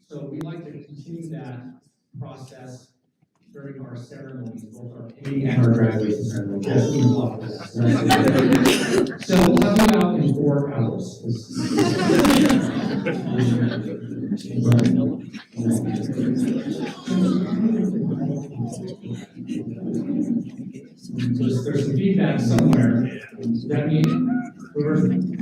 So we like to continue that process during our ceremonies, both our pinning and our graduation ceremony. Yes, we love this. So we'll have you out in 4 hours. So there's some feedback somewhere. Does that mean we're presented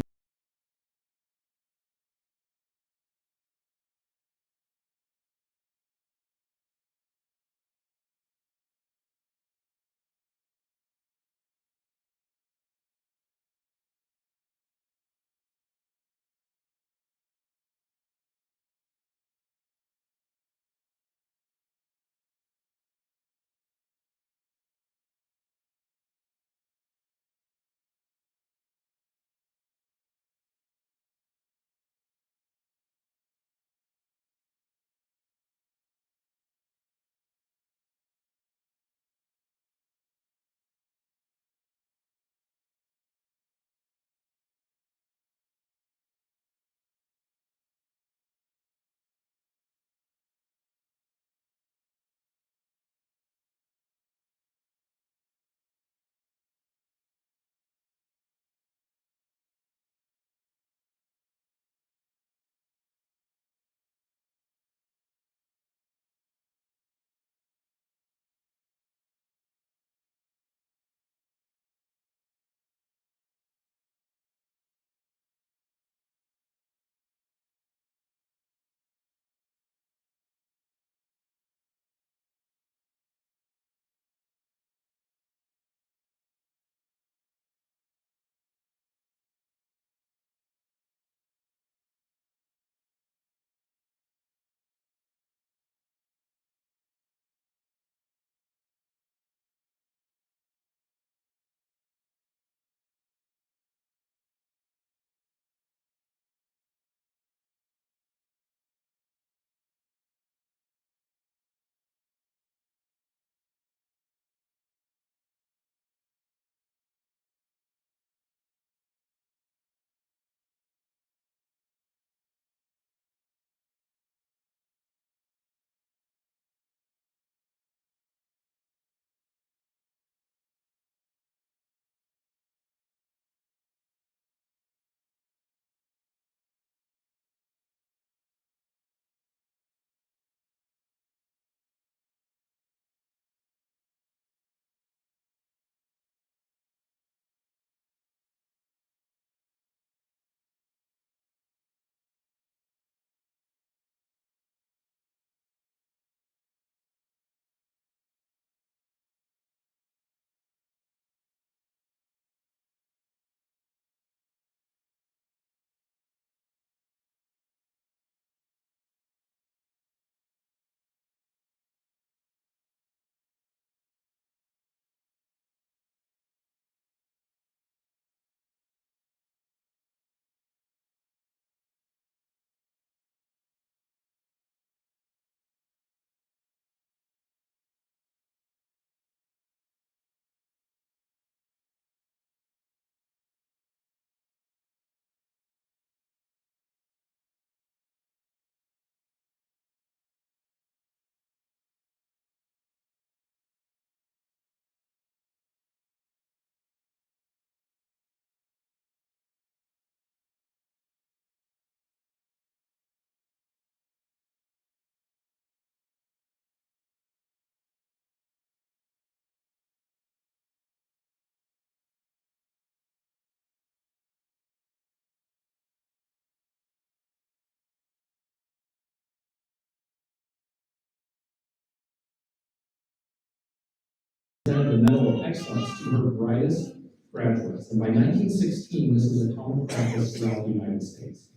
the Medal of Excellence to her brightest graduates. And by 1916, this was a common practice throughout the United States.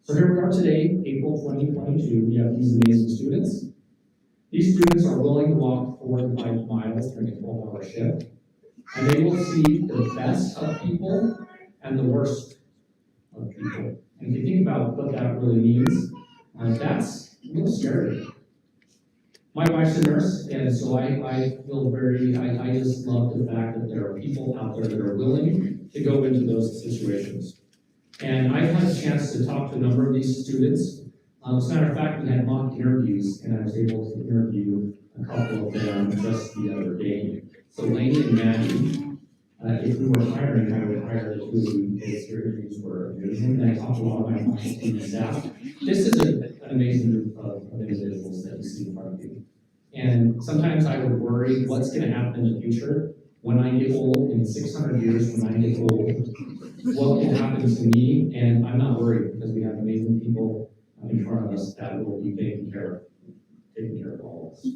So here we are today, April 2022. We have these amazing students. These students are willing to walk 4 to 5 miles during a 12-hour shift. And they will see the best of people and the worst of people. And if you think about what that really means, that's a little scary. My wife's a nurse, and so I feel I just love the fact that there are people out there that are willing to go into those situations. And I've had a chance to talk to a number of these students As a matter of fact, we had mock interviews, and I was able to interview a couple of them just the other day. So Lainey and Maddie, if we were hiring, I would hire the two of you because your interviews were amazing. And I talked to a lot of my team and staff. This is an amazing group of individuals that you see in front of you. And sometimes I would worry what's going to happen in the future when I get old, in 600 years when I get old, what will happen to me? And I'm not worried because we have amazing people in front of us that will be taking care of all of us.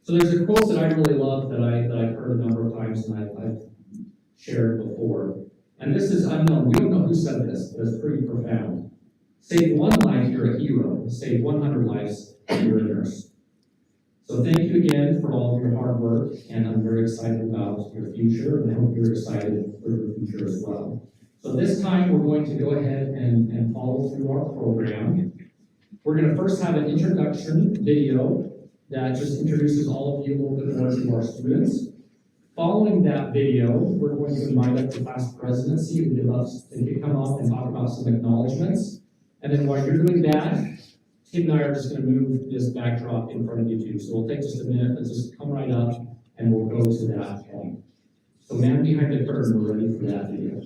So there's a quote that I really love that I've heard a number of times and I've shared before. And this is unknown. We don't know who said this, but it's pretty profound. Save one life, you're a hero. Save 100 lives, you're a nurse. So thank you again for all of your hard work, and I'm very excited about your future, and I hope you're excited for your future as well. So this time, we're going to go ahead and follow through our program. We're going to first have an introduction video that just introduces all of you a little bit more to our students. Following that video, we're going to invite up the class presidency who would love to come up and talk about some acknowledgments. And then while you're doing that, Tim and I are just going to move this backdrop in front of you too. So we'll take just a minute, let's just come right up and we'll go to that point. So man behind the curtain, we're ready for that video.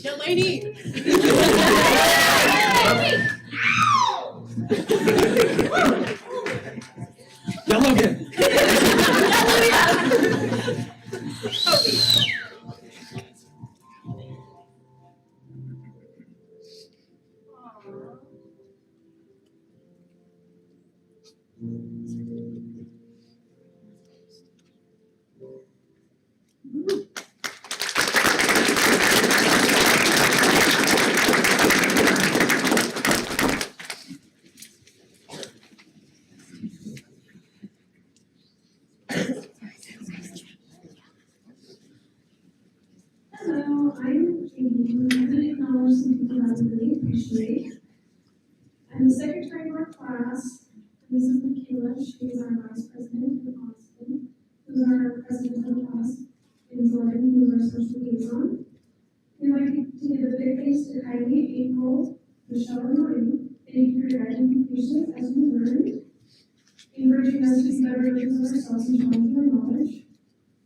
Young lady. Yellow again. Hello, I'm Katie. I'm going to acknowledge some people that I really appreciate. I'm the secretary of our class. Mrs. McClellan, she is our vice president in Austin, who's our president of the class, and Jordan, who's our social liaison. We'd like to give a big thanks to Kylie, April, Michelle, and Marie. Thank you for your guidance and patience as we learned, encouraging us to be better versions of ourselves and challenging our knowledge.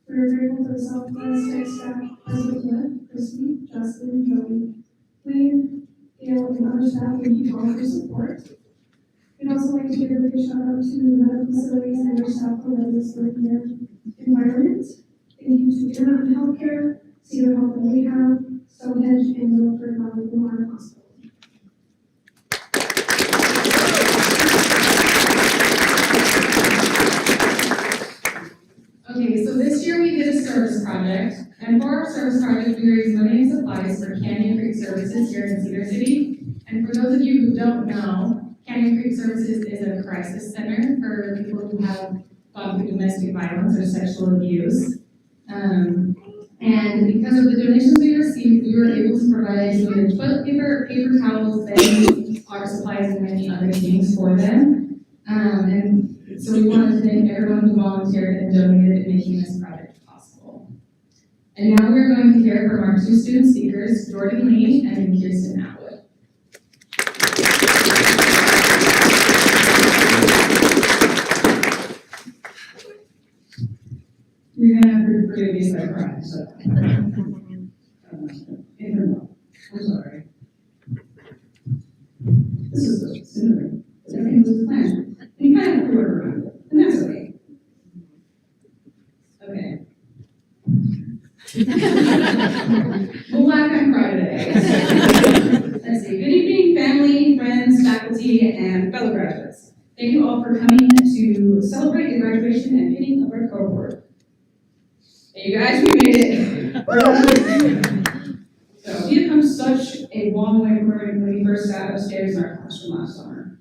We're grateful for the Southwest Tech staff, Elizabeth, Christy, Justin, Joey, Wayne, Gail, and other staff. Thank you all for your support. We'd also like to give a big shout out to medical facilities and their staff for letting us work in their environment. Thank you to Intermountain Healthcare, Cedar Health and Rehab, Stonehenge, and Milford Valley Memorial Hospital. Okay, so this year we did a service project, and for our service project, we raised money and supplies for Canyon Creek Services here in Cedar City. And for those of you who don't know, Canyon Creek Services is a crisis center for people who have gone through domestic violence or sexual abuse. And because of the donations we received, we were able to provide either toilet paper, paper towels, bedding, art supplies, and many other things for them. And so we wanted to thank everyone who volunteered and donated in making this project possible. And now we're going to hear from our two student speakers, Jordan Lee and Kiersten Atwood. We're gonna have to forgive me if I cry, so. I'm sorry. This is so similar. Everything was planned. And you kind of threw it around, and that's okay. Okay. We'll laugh and cry today. Let's see. Good evening, family, friends, faculty, and fellow graduates. Thank you all for coming to celebrate the graduation and pinning of our cohort. Hey, you guys, we made it. So we have come such a long way from when we first sat upstairs in our classroom last summer.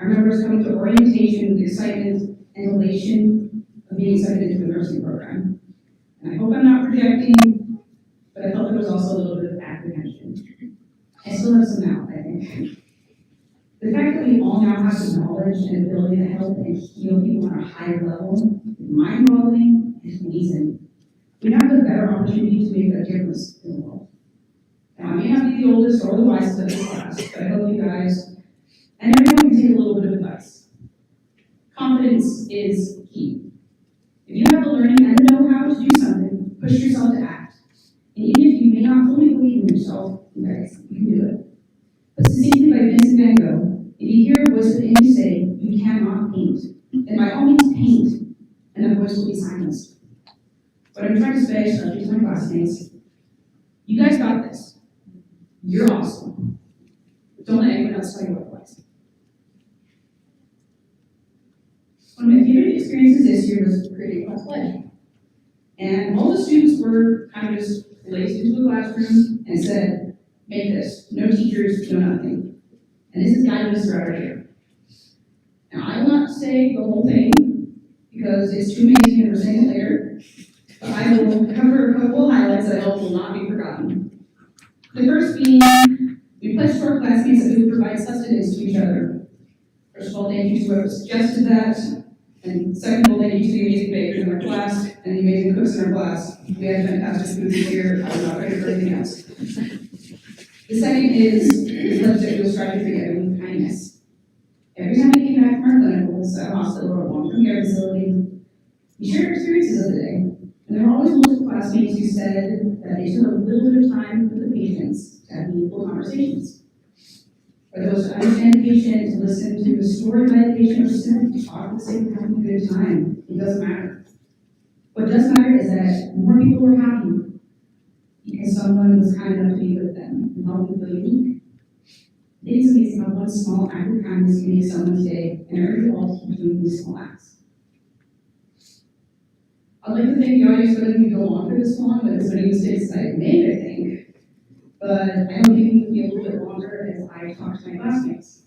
I remember us coming to orientation with the excitement and elation of being accepted into a nursing program. And I hope I'm not projecting, but I felt there was also a little bit of apprehension. I still have some now, I think. The fact that we all now have the knowledge and ability to help and heal people on a higher level is mind-boggling and amazing. We have the better opportunity to make a difference in the world. Now, I may not be the oldest or the wisest of this class, but I hope you guys and everyone can take a little bit of advice. Confidence is key. If you have the learning and the know-how to do something, push yourself to act. And even if you may not fully believe in yourself, you guys, you can do it. But succinctly by Vincent Van Gogh, if you hear a voice within you say, you cannot paint, then by all means paint, and the voice will be silenced. What I'm trying to say, especially to my classmates, you guys got this. You're awesome. Don't let anyone else tell you otherwise. One of my favorite experiences this year was creating a class pledge. And all the students were kind of just placed into a classroom and said, make this. No teachers, no nothing. And this is guiding us throughout our year. Now, I will not say the whole thing because it's too amazing and we're saying it later. But I will cover a couple of highlights that I hope will not be forgotten. The first being, we pledged to our classmates that we would provide sustenance to each other. First of all, thank you to whoever suggested that. And second of all, thank you to the amazing bakers in our class and the amazing cooks in our class. We had fantastic food this year. I was not ready for anything else. The second is the pledge that we will strive to treat everyone with kindness. Every time we came back from our clinicals at a hospital or a long-term care facility, we shared our experiences of the day. And there were always multiple classmates who said that they took a little bit of time with the patients to have meaningful conversations. Whether it was to understand the patient, to listen to the story by the patient, or simply to talk for the sake of having a good time, it doesn't matter. What does matter is that more people were happy because someone was kind enough to be with them and help them feel unique. It is amazing how one small act of kindness can make someone's day, and I urge you all to keep doing these small acts. I'd like to thank the audience for letting me go on for this long, but as many mistakes as I made, I think. But I hope you can be a little bit longer as I talk to my classmates.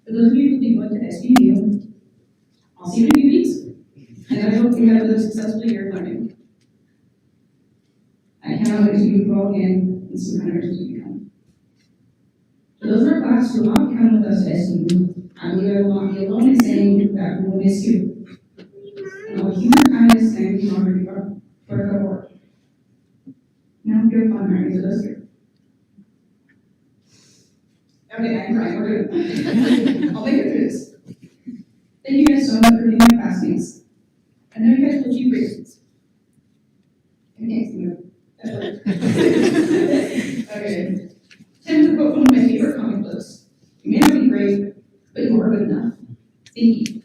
For those of you who think to SUU, I'll see you in a few weeks, and I hope you have a successful year of learning. I cannot wait to you all again and see what kind of nurses you become. For those in our class who will not be coming with us to SUU, I believe I will not be alone in saying that we will miss you. And I will keep your kindness and your honor for our cohort. Now, good fun, right? For those here. Okay, I'm crying. We're good. I'll make it through this. Thank you guys so much for being my classmates. And then you guys will achieve reasons. I can't see you. Okay. 10 is a quote from one of my favorite comic books. You may not be great, but you are good enough. Thank you.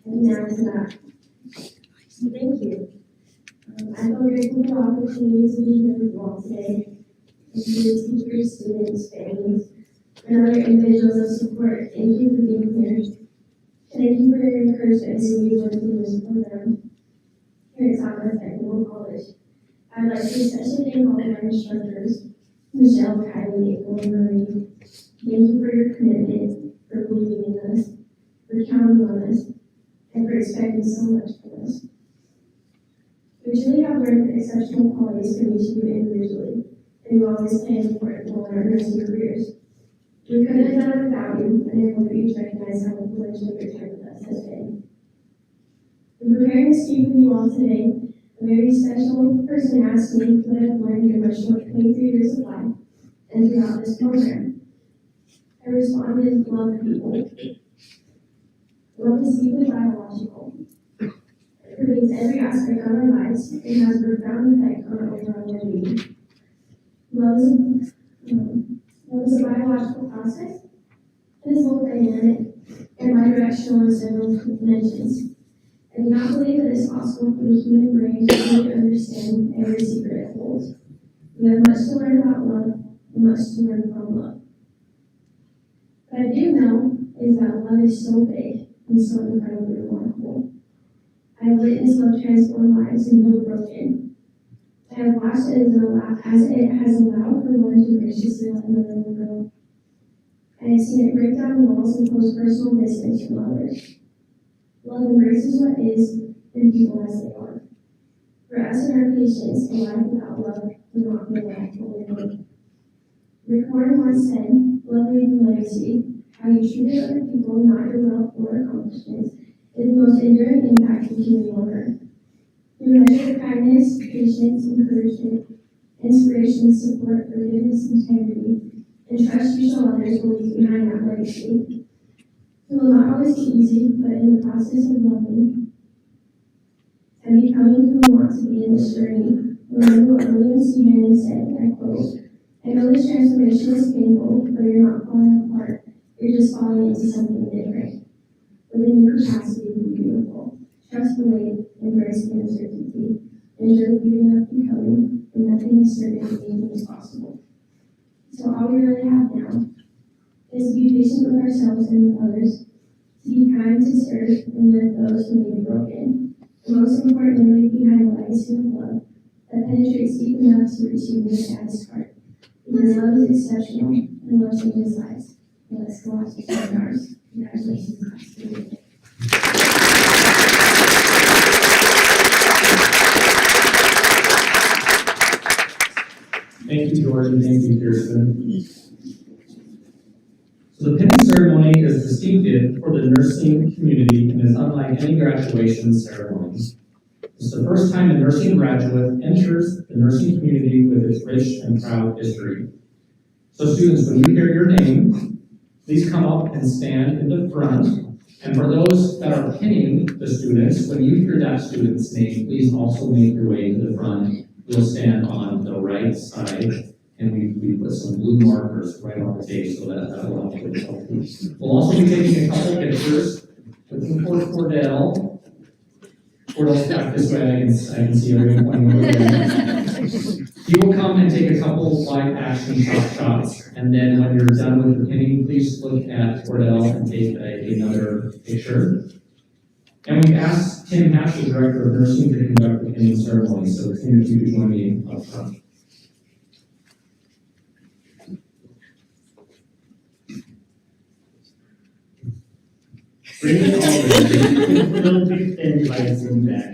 And now it's not. So thank you. I feel grateful for the opportunity to be here with you all today, and to the teachers, students, families, and other individuals of support. Thank you for being here. And thank you for your encouragement as we work through this program here at Southwest Technical College. I'd like to especially thank all of our instructors, Michelle, Kylie, April, and Marie. Thank you for your commitment, for believing in us, for counting on us, and for expecting so much from us. We truly have learned exceptional qualities from each of you individually, and you always play an important role in our nursing careers. We couldn't have done it without you, and I hope that you recognize how influential your time with us has been. In preparing to speak with you all today, a very special person asked me what I've learned in my short 23 years of life and throughout this program. I responded, love people. Love is deeply biological. It pervades every aspect of our lives and has a profound effect on our overall well-being. Love is a biological process. It is both dynamic and bidirectional in several dimensions. I do not believe that it is possible for the human brain to fully understand every secret it holds. We have much to learn about love and much to learn from love. What I do know is that love is so big and so incredibly remarkable. I have witnessed love transform lives and heal the broken. I have watched as it has allowed for one to graciously let another one go. I have seen it break down walls and close personal distance from others. Love embraces what is and people as they are. For us and our patients, a life without love would not be a life fully lived. Rick Warren once said, "Love leaves a legacy. How you treated other people, not your wealth or accomplishments, is the most enduring impact you can leave on earth. Through measure of kindness, patience, encouragement, inspiration, support, forgiveness, integrity, and trust you show others will leave behind that legacy. It will not always be easy, but in the process of loving and becoming who we want to be in this journey, remember what William C. Hannon said, I quote, I know this transformation is painful, but you're not falling apart. You're just falling into something different. With a new capacity to be beautiful. Trust the wait, embrace the uncertainty, enjoy the beauty of becoming, and nothing is certain and anything is possible. So all we really have now is to be patient with ourselves and with others, to be kind, to serve, and lift those who may be broken. And most importantly, leave behind a legacy of love that penetrates deep enough to reach even the saddest heart. Because love is exceptional and love changes lives. And let's go out to change ours. Congratulations, class. Thank you, Jordan. Thank you, Kiersten. So the pinning ceremony is distinctive for the nursing community and is unlike any graduation ceremony. It's the first time a nursing graduate enters the nursing community with its rich and proud history. So students, when you hear your name, please come up and stand in the front. And for those that are pinning the students, when you hear that student's name, please also make your way to the front. You'll stand on the right side, and we put some blue markers right on the tape so that will help you. We'll also be taking a couple pictures. Looking for Cordell. Cordell's back this way, I can see everyone pointing over there. He will come and take a couple live action shots, and then when you're done with the pinning, please look at Cordell and take another picture. And we've asked Tim Hatch, the Director of Nursing, to conduct the pinning ceremony, so Tim, if you could join me up front. Brinley Allred will be pinned by a Zoom back.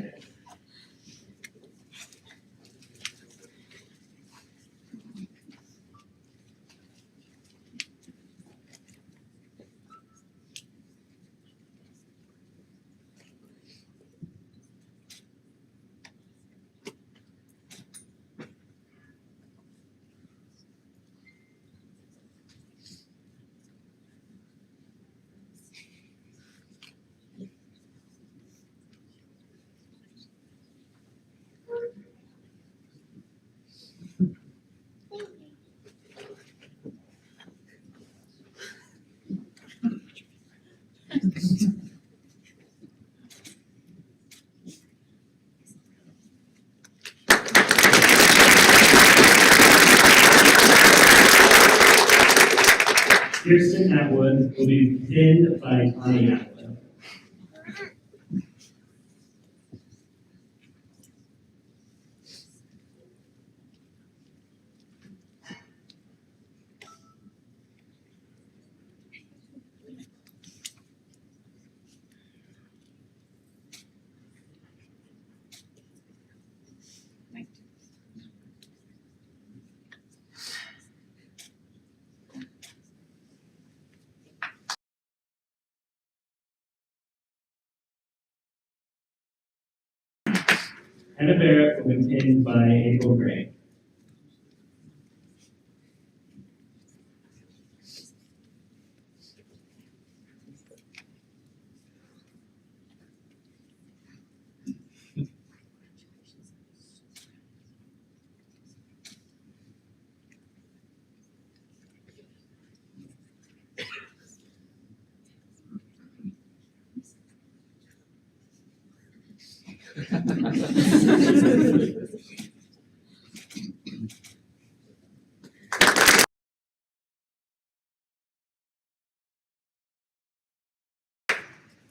Kiersten Atwood will be pinned by Connie Atwood. Hannah Barrett will be pinned by April Gray.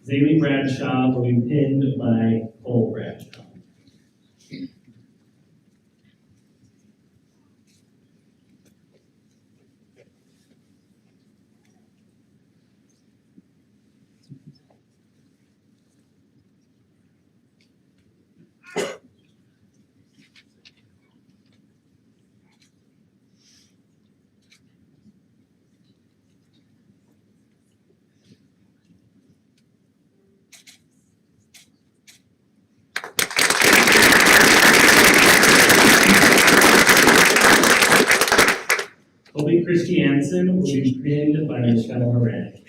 Zaylee Bradshaw will be pinned by Cole Bradshaw. Colby Christiansen will be pinned by Michelle Horan.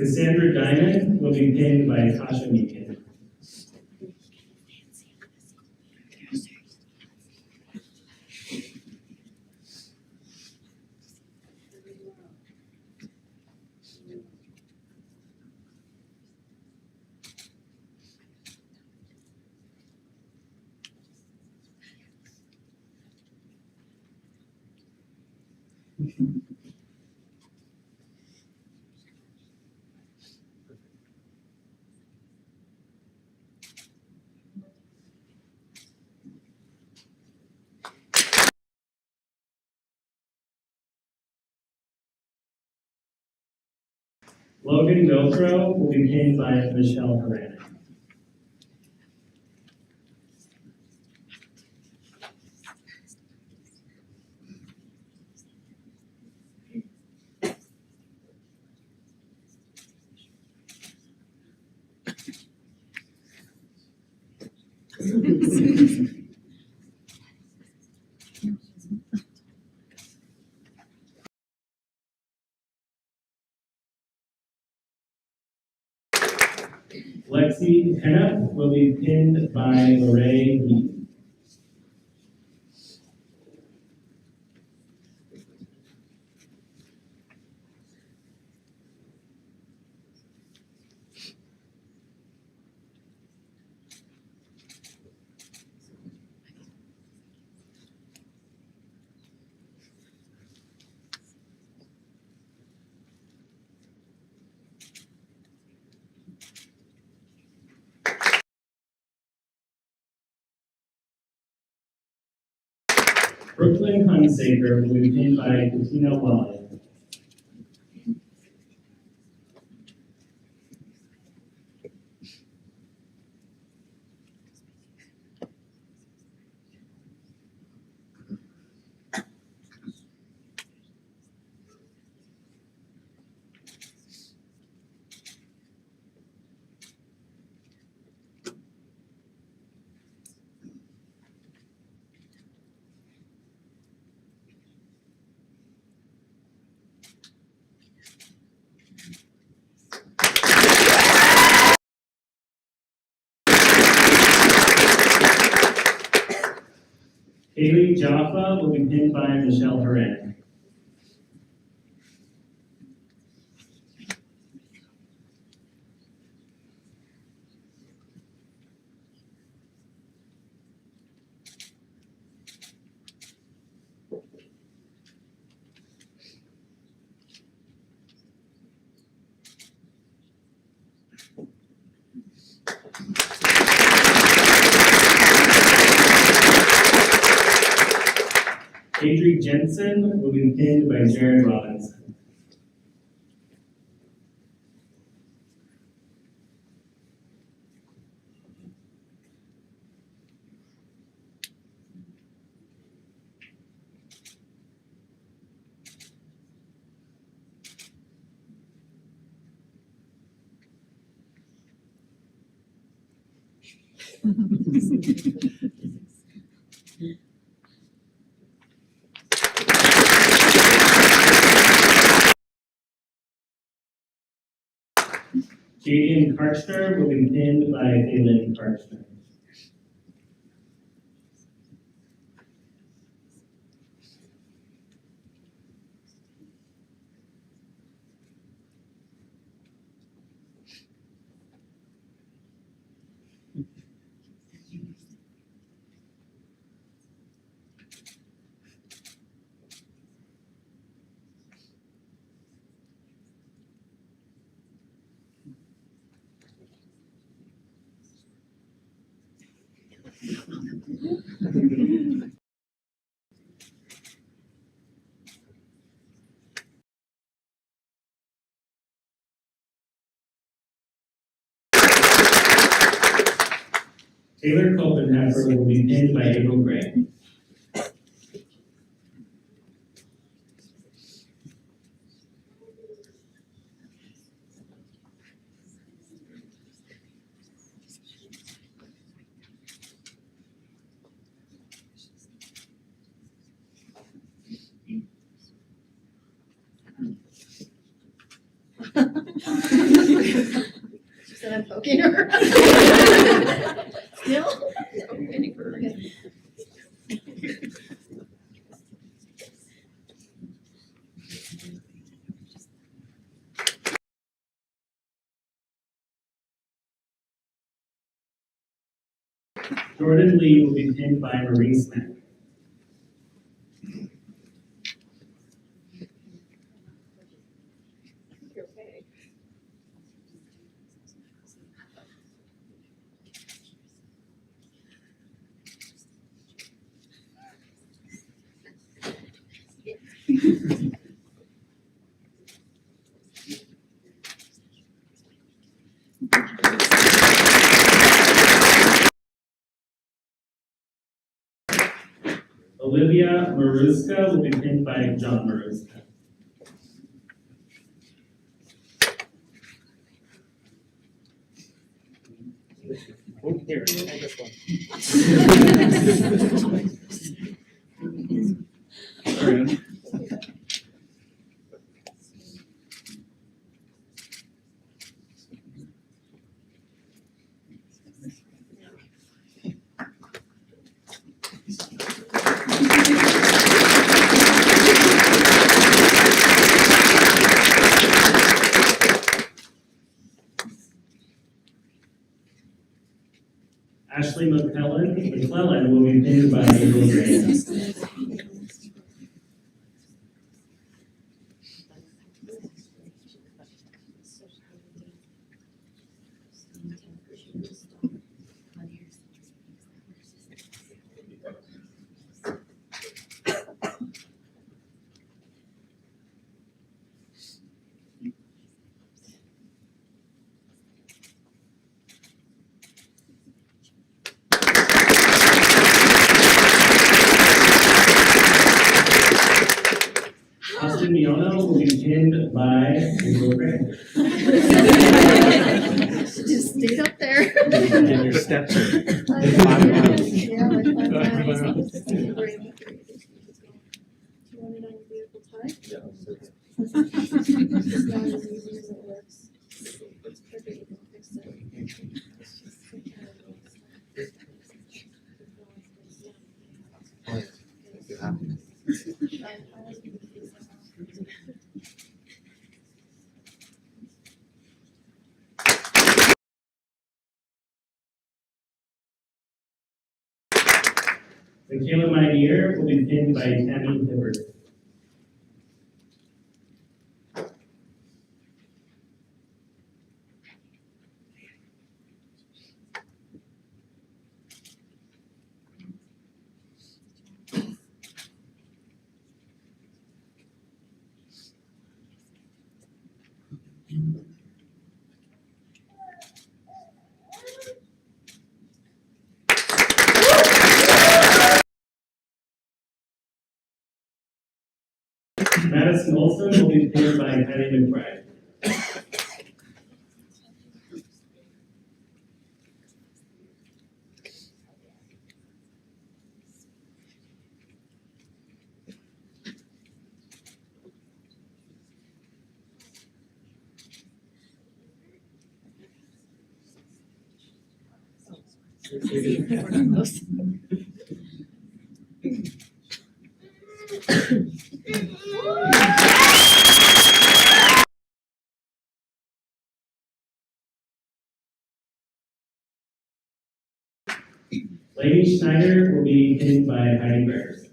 Cassandra Diamond will be pinned by Tasha Meekin. Logan Gilthrow will be pinned by Michelle Horan. Lexie Heaton will be pinned by Lexie Heaton. Brooklyn Hunsaker will be pinned by Katina Welling. Haley Jaffa will be pinned by Michelle Horan. Adri Jensen will be pinned by Jared Robinson. Jaden Karchner will be pinned by Phelan Karchner. Taylor Copenhaver will be pinned by April Gray. She said I'm poking her. Still? I'm waiting for her. Jordan Lee will be pinned by Marie Smack. You're okay. Olivia Maruska will be pinned by John Maruska. Oh, here, hold this one. Sorry. Ashley McClellan will be pinned by April Gray. Austin Meono will be pinned by April Gray. She just stayed up there. And your steps are. Yeah, like five miles. Do you want it on your beautiful tie? It's not as easy as it looks. It's perfect, you can fix it. Michaela Minear will be pinned by Tammy Hibbert. Madison Olsen will be pinned by Patty McBride. Lady Schneider will be pinned by Heidi Gregerson.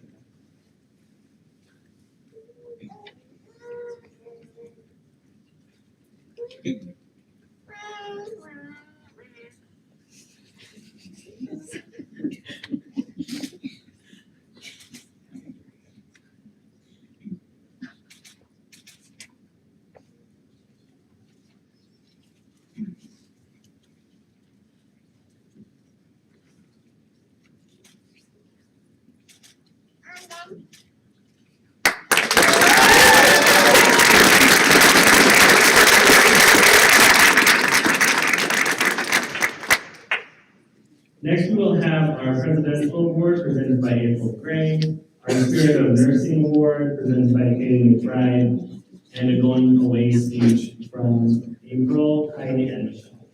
Next, we will have our Presidential Award presented by April Gray, our Spirit of Nursing Award presented by Kaylee McBride, and a going away speech from April, Heidi, and Michelle.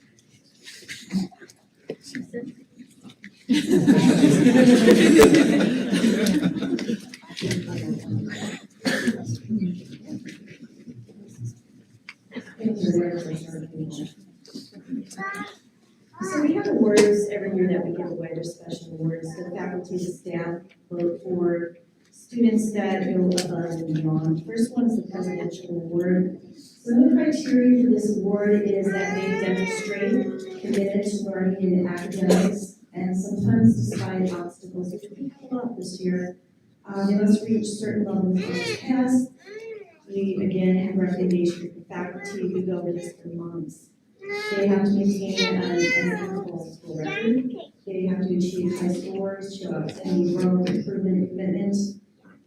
So we have awards every year that we give away. They're special awards. The faculty, the staff vote for students that go above and beyond. First one is the Presidential Award. So the criteria for this award is that they demonstrate committed to learning in academics and sometimes despite obstacles, which we have a lot this year. They must reach certain levels of test. We again have recognition for faculty. We go over this for months. They have to maintain an ethical school record. They have to achieve high scores, show outstanding growth, improvement, commitment,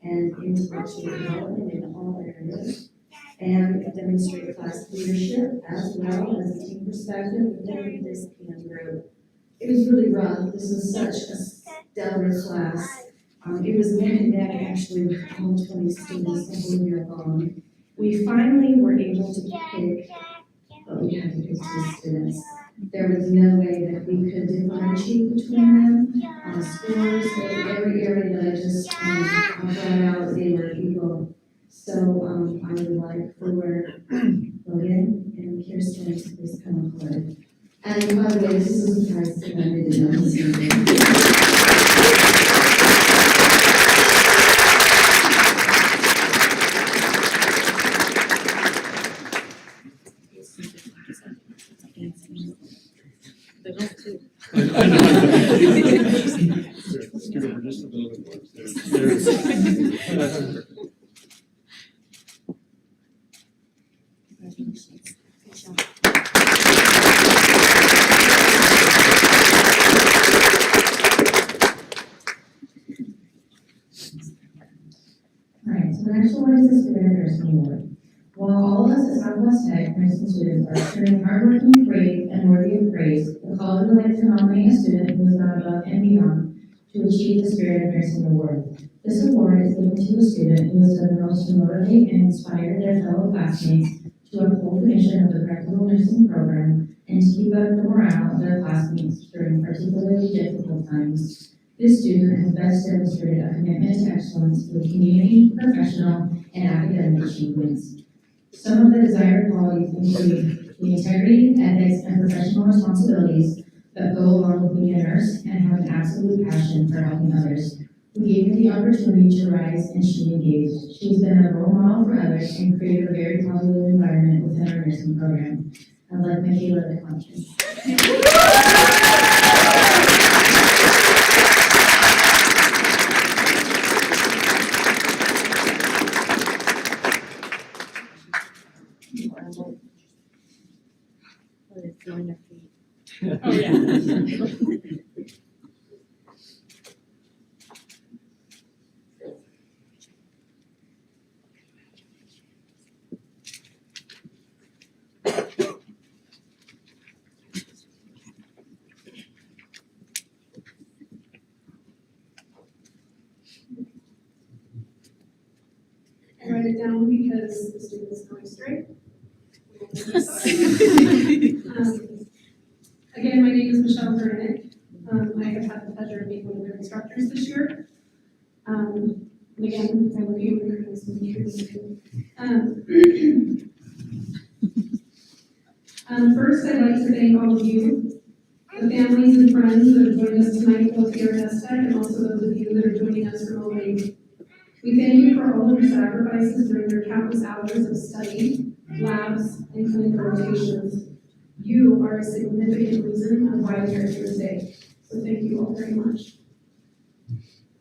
and intellectual development in all areas. And demonstrate class leadership as well as a team perspective within this PM group. It was really rough. This was such a stellar class. It was neck and neck actually with all 20 students the whole year long. We finally were able to pick, but we had to pick 2 students. There was no way that we could differentiate between them. Scores, every area that I just brought out, they were equal. So I would like for Logan and Kiersten to please come forward. And by the way, this is a surprise to them. I didn't know this. Scoot over just a little bit more. Alright, so the next award is the Spirit of Nursing Award. While all of us at Southwest Tech nursing students are extremely hardworking, brave, and worthy of praise, the college would like to nominate a student who has gone above and beyond to achieve the Spirit of Nursing Award. This award is given to a student who has done the most to motivate and inspire their fellow classmates to uphold the mission of the practical nursing program and to keep up the morale of their classmates during particularly difficult times. This student has best demonstrated a commitment to excellence with community, professional, and academic achievements. Some of the desired qualities include the integrity, ethics, and professional responsibilities that go along with being a nurse and have an absolute passion for helping others. We gave her the opportunity to rise and she engaged. She's been a role model for others and created a very positive environment within our nursing program. I'd like Michaela to come up. Oh, yeah. I write it down because the students know I'm straight. Again, my name is Michelle Vernick. pleasure of being one of their instructors this year. And again, I love you, and nice to meet you. First, I'd like to thank all of you, the families and friends that have joined us tonight, both here at STEC, and also those of you that are joining us remotely. We thank you for all of your sacrifices during your countless hours of study, labs, and clinical rotations. You are a significant reason of why we are here today. So thank you all very much.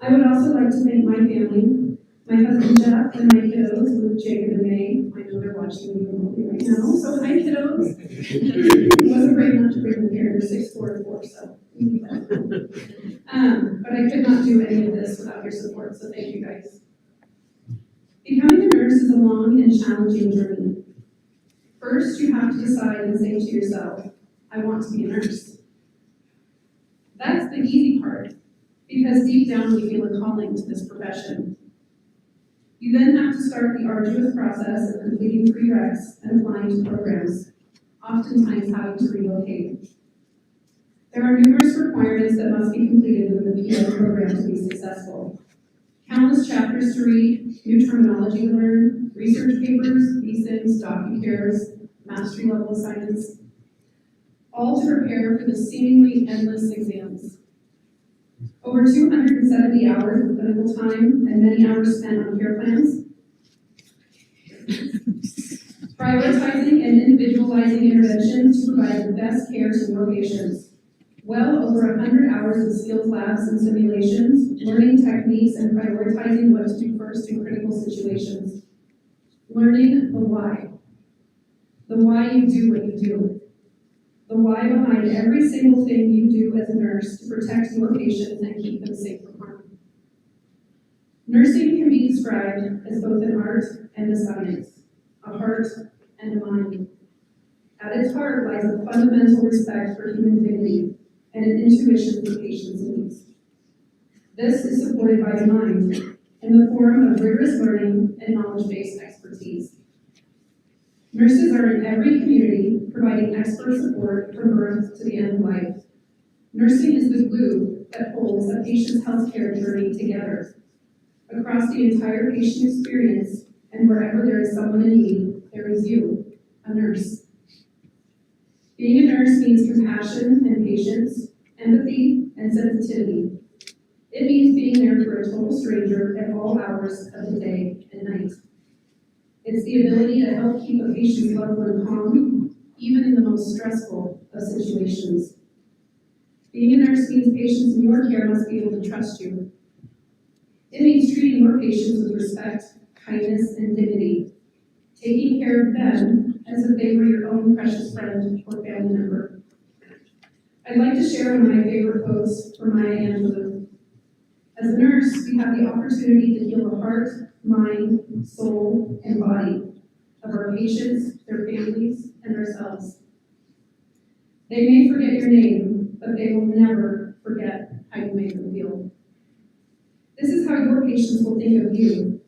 I would also like to thank my family, my husband Jeff, and my kiddos, Luke, Jacob, and May. I know they're watching me remotely right now, so hi kiddos. It wasn't brave enough to bring them here, they're 6, 4, and 4, so. But I could not do any of this without your support, so thank you guys. Becoming a nurse is a long and challenging journey. First, you have to decide and say to yourself, I want to be a nurse. That's the easy part, because deep down you feel a calling to this profession. You then have to start the arduous process of completing prereqs and applying to programs, oftentimes having to relocate. There are numerous requirements that must be completed within the PO program to be successful. Countless chapters to read, new terminology to learn, research papers, theses, docu-cares, mastery level assignments, all to prepare for the seemingly endless exams. Over 270 hours of clinical time and many hours spent on care plans. Prioritizing and individualizing interventions to provide the best care to your patients. Well over 100 hours of skills labs and simulations, learning techniques and prioritizing what to do first in critical situations. Learning the why. The why you do what you do. The why behind every single thing you do as a nurse to protect your patients and keep them safe from harm. Nursing can be described as both an art and a science, a heart and a mind. At its heart lies a fundamental respect for human dignity and an intuition for patients' needs. This is supported by the mind in the form of rigorous learning and knowledge-based expertise. Nurses are in every community providing expert support from birth to the end of life. Nursing is the glue that holds a patient's healthcare journey together. Across the entire patient experience and wherever there is someone in need, there is you, a nurse. Being a nurse means compassion and patience, empathy and sensitivity. It means being there for a total stranger at all hours of the day and night. It's the ability to help keep a patient's loved one calm, even in the most stressful of situations. Being a nurse means patients in your care must be able to trust you. It means treating your patients with respect, kindness, and dignity, taking care of them as if they were your own precious friend or family member. I'd like to share one of my favorite quotes from Maya Angelou. As a nurse, we have the opportunity to heal the heart, mind, soul, and body of our patients, their families, and ourselves. They may forget your name, but they will never forget how you make them feel. This is how your patients will think of you,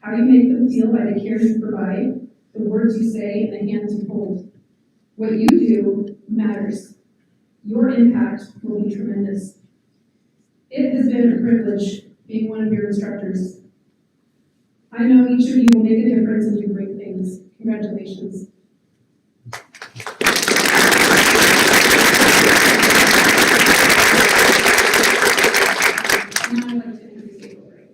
how you make them feel by the care you provide, the words you say, and the hands you hold. What you do matters. Your impact will be tremendous. It has been a privilege being one of your instructors. I know each of you will make a difference and do great things. Congratulations. Now I'd like to introduce April Gray.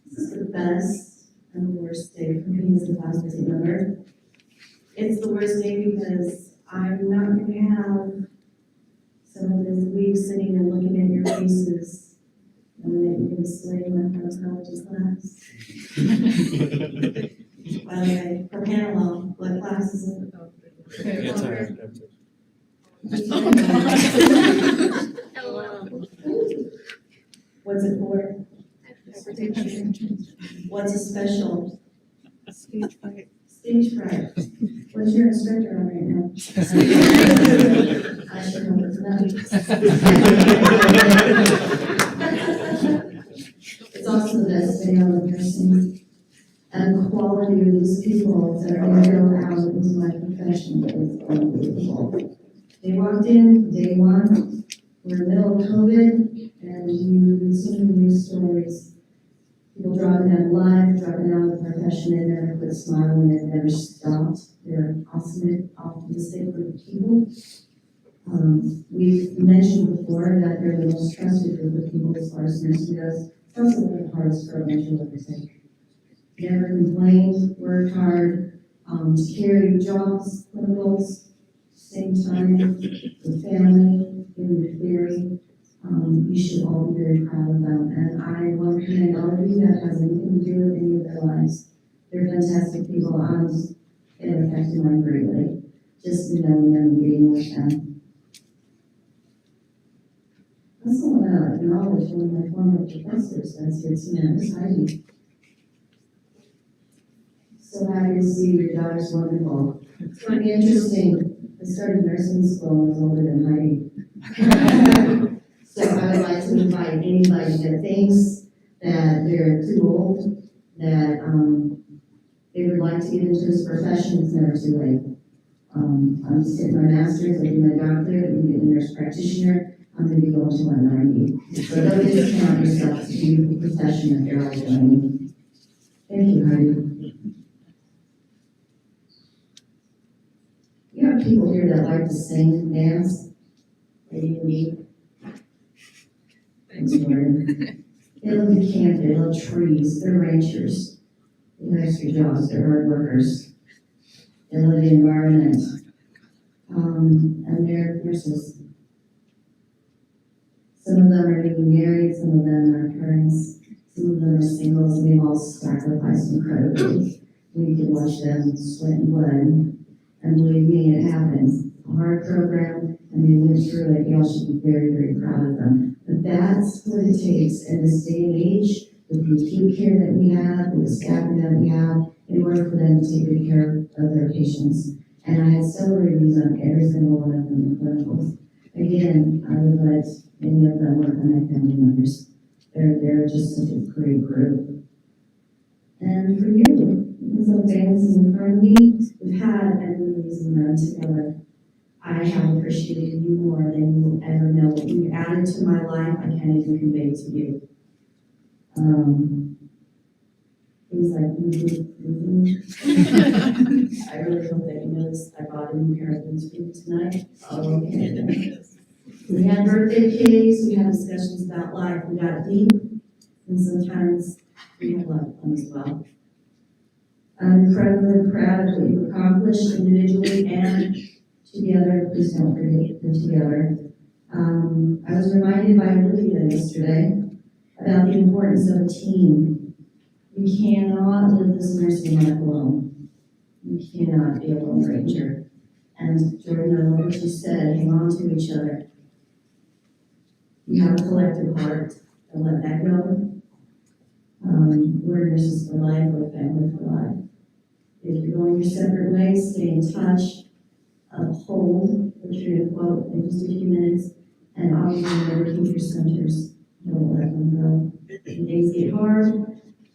This is the best and the worst day for me as a faculty member. It's the worst day because I'm not going to have some of this week sitting and looking at your faces and then you're going to slay my pharmacology class. By the way, for panel, what class is it? What's it for? What's a special? Stage fright. Stage fright. What's your instructor on right now? I should know it's not. It's also the best day of nursing. And the quality of these people that are going to go out into my profession is unbelievable. They walked in day one, we're in the middle of COVID, and you've seen the news stories. People dropping out of life, dropping out of the profession, they never quit smiling, they never stopped. They're awesome, optimistic group of people. We've mentioned before that they're the most trusted group of people as far as nursing goes. It's also one of the hardest programs you'll ever take. Never complained, worked hard, to carry jobs, clinicals, same time, with family, in the theory. You should all be very proud of them. And I want to commend all of you that has anything to do with any of their lives. They're fantastic people. It affected mine greatly, just knowing them and being with them. I also want to acknowledge one of my former professors that's here tonight, Miss Heidi. So happy to see your daughter's wonderful. It's going to be interesting. I started nursing school and was older than Heidi. So I would like to invite anybody that thinks that they're too old, that they would like to get into this profession, it's never too late. I'm just getting my master's, I'm getting my doctorate, I'm getting a nurse practitioner, I'm going to be going to 190. So don't discount yourself. It's a beautiful profession that you're all doing. Thank you, Heidi. You have people here that like to sing and dance. Lady and me. Thanks, Lauren. They love the camp, they love trees, they're ranchers. They have extra jobs, they're hard workers. They love the environment. And they're nurses. Some of them are getting married, some of them are parents, some of them are singles, and they've all sacrificed incredibly. We can watch them sweat and blood. And believe me, it happens. A hard program, and they went through it. Y'all should be very, very proud of them. But that's what it takes in this day and age, with the acute care that we have, with the staffing that we have, in order for them to take good care of their patients. And I had several reviews on every single one of them in clinicals. Again, I would let many of them work on my family members. They're just such a great group. And for you, some things in front of me, we've had an amazing run together. I have appreciated you more than you will ever know. What you added to my life, I can't even convey to you. Things like I really hope that you noticed I bought a new pair of boots for you tonight. Oh, okay. We had birthday cakes, we had discussions about life, we got deep, and sometimes we had a lot of fun as well. I'm incredibly proud of what you've accomplished individually and together. Please don't forget the together. I was reminded by Olivia yesterday about the importance of a team. You cannot live this nursing life alone. You cannot be a lone ranger. And Jordan, I love what you said, hang on to each other. You have a collective heart, don't let that go. We're nurses for life, we're family for life. If you're going your separate ways, stay in touch, uphold what you're going to quote in just a few minutes, and always remember to keep your centers. Don't let them go. When things get hard,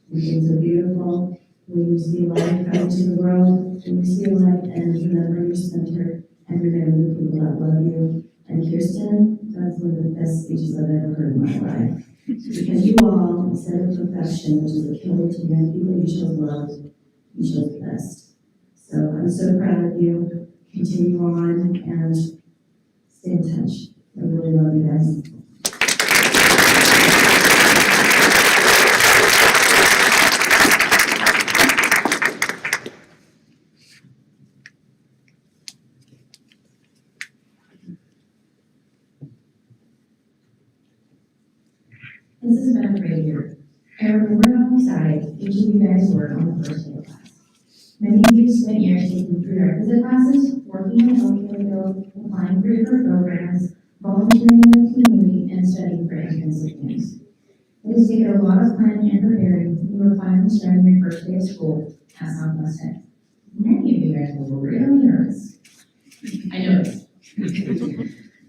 when things are beautiful, when you see life come into the world, when you see life, and remember your center, and remember the people that love you. And Kiersten, that's one of the best speeches I've ever heard in my life. Because you all, instead of perfection, which is a killer to young people, you chose love, you chose the best. So I'm so proud of you. Continue on and stay in touch. I really love you guys. This has been a great year. I remember how excited each of you guys were on the first day of class. Many of you spent years taking prerequisite classes, working in the healthcare field, applying for different programs, volunteering in the community, and studying for entrance exams. It has taken a lot of planning and preparing. You were finally starting your first day of school at Southwest Tech. Many of you guys were really nervous. I noticed.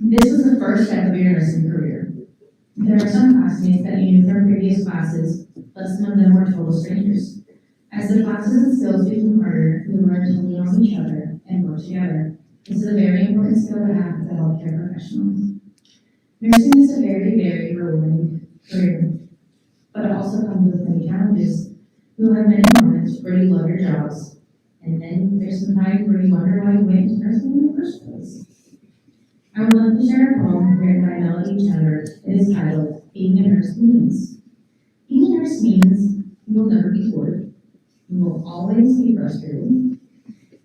This was the first step of your nursing career. There are some classmates that you knew from previous classes, but some of them were total strangers. As the classes and skills became harder, we learned to lean on each other and work together. This is a very important skill to have as a healthcare professional. Nursing is a very, very rewarding career, but it also comes with many challenges. You'll have many moments where you love your jobs, and then there's some times where you wonder why you went into nursing in the first place. I would love to share a poem written by Melody Cheddar. It is titled, Being a Nurse Means. Being a nurse means you will never be bored. You will always be frustrated.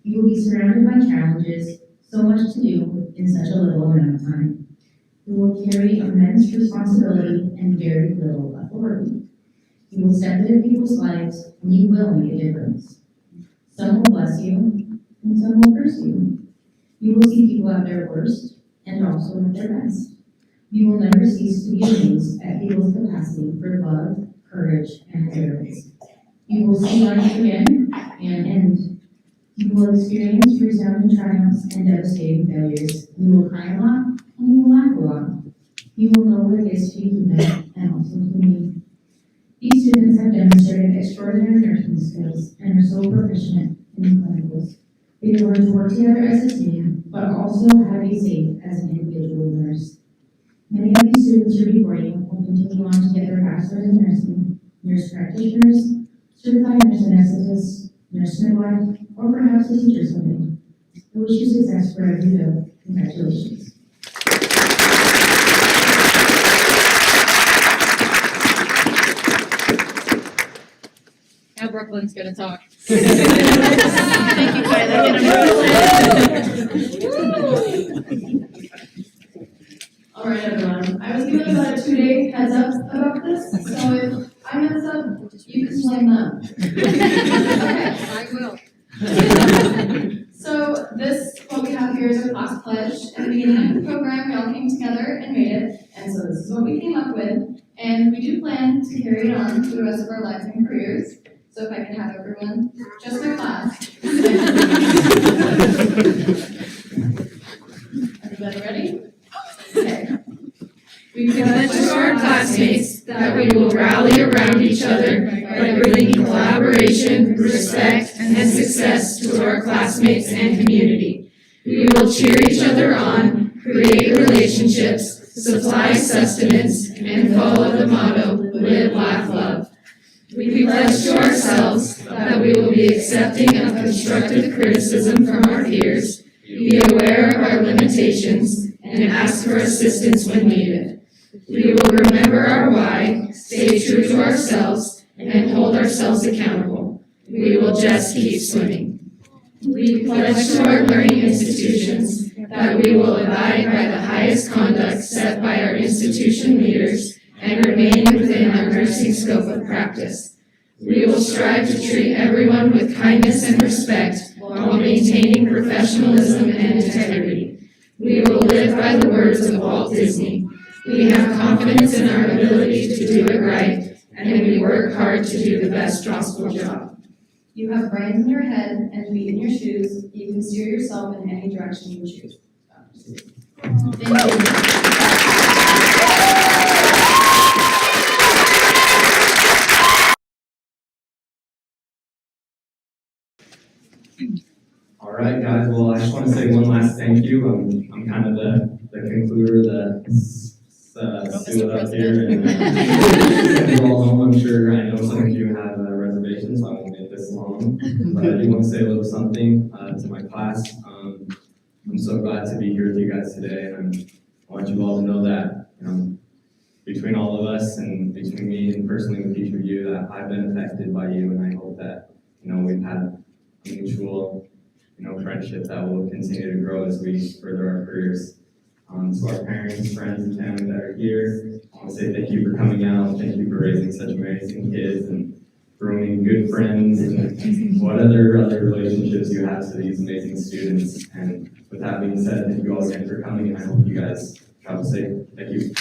You will be surrounded by challenges, so much to do in such a little amount of time. You will carry immense responsibility and very little authority. You will step into people's lives and you will make a difference. Some will bless you and some will curse you. You will see people at their worst and also at their best. You will never cease to be amazed at people's capacity for love, courage, and endurance. You will see life begin and end. You will experience resounding triumphs and devastating failures. You will cry a lot and you will laugh a lot. You will know what it is to be human and also human. These students have demonstrated extraordinary nursing skills and are so proficient in clinicals. They learn to work together as a team, but also how to be safe as an individual nurse. Many of these students here before you will continue on to get their bachelor's in nursing, nurse practitioners, certified nurse anesthetists, nurse midwife, or perhaps a teacher someday. I wish you success wherever you go. Congratulations. Now Brooklyn's gonna talk. Thank you, All right, everyone. I was given about a 2-day heads up about this, so if I mess up, you can blame them. Okay. I will. So this, what we have here is our class pledge. At the beginning of the program, we all came together and made it, and so this is what we came up with. And we do plan to carry it on for the rest of our lives and careers. So if I can have everyone, just my class. Everybody ready? Okay. We pledge to our classmates that we will rally around each other by bringing collaboration, respect, and success to our classmates and community. We will cheer each other on, create relationships, supply sustenance, and follow the motto, live, laugh, love. We pledge to ourselves that we will be accepting of constructive criticism from our peers, be aware of our limitations, and ask for assistance when needed. We will remember our why, stay true to ourselves, and hold ourselves accountable. We will just keep swimming. We pledge to our learning institutions that we will abide by the highest conduct set by our institution leaders and remain within our nursing scope of practice. We will strive to treat everyone with kindness and respect while maintaining professionalism and integrity. We will live by the words of Walt Disney. We have confidence in our ability to do it right, and we work hard to do the best possible job. You have brains in your head and feet in your shoes. You can steer yourself in any direction you choose. Thank you. All right, guys. Well, I just want to say one last thank you. I'm kind of the concluder, seal it up here, and you all home. I'm sure I know some of you have reservations, so I won't make this long. But I do want to say a little something to my class. I'm so glad to be here with you guys today, and I want you all to know that between all of us and between me and personally with each of you, that I've been affected by you, and I hope that we've had a mutual friendship that will continue to grow as we further our careers. To our parents, friends, and family that are here, I want to say thank you for coming out. Thank you for raising such amazing kids and grooming good friends and what other relationships you have to these amazing students. And with that being said, thank you all again for coming, and I hope you guys travel safe. Thank you.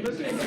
So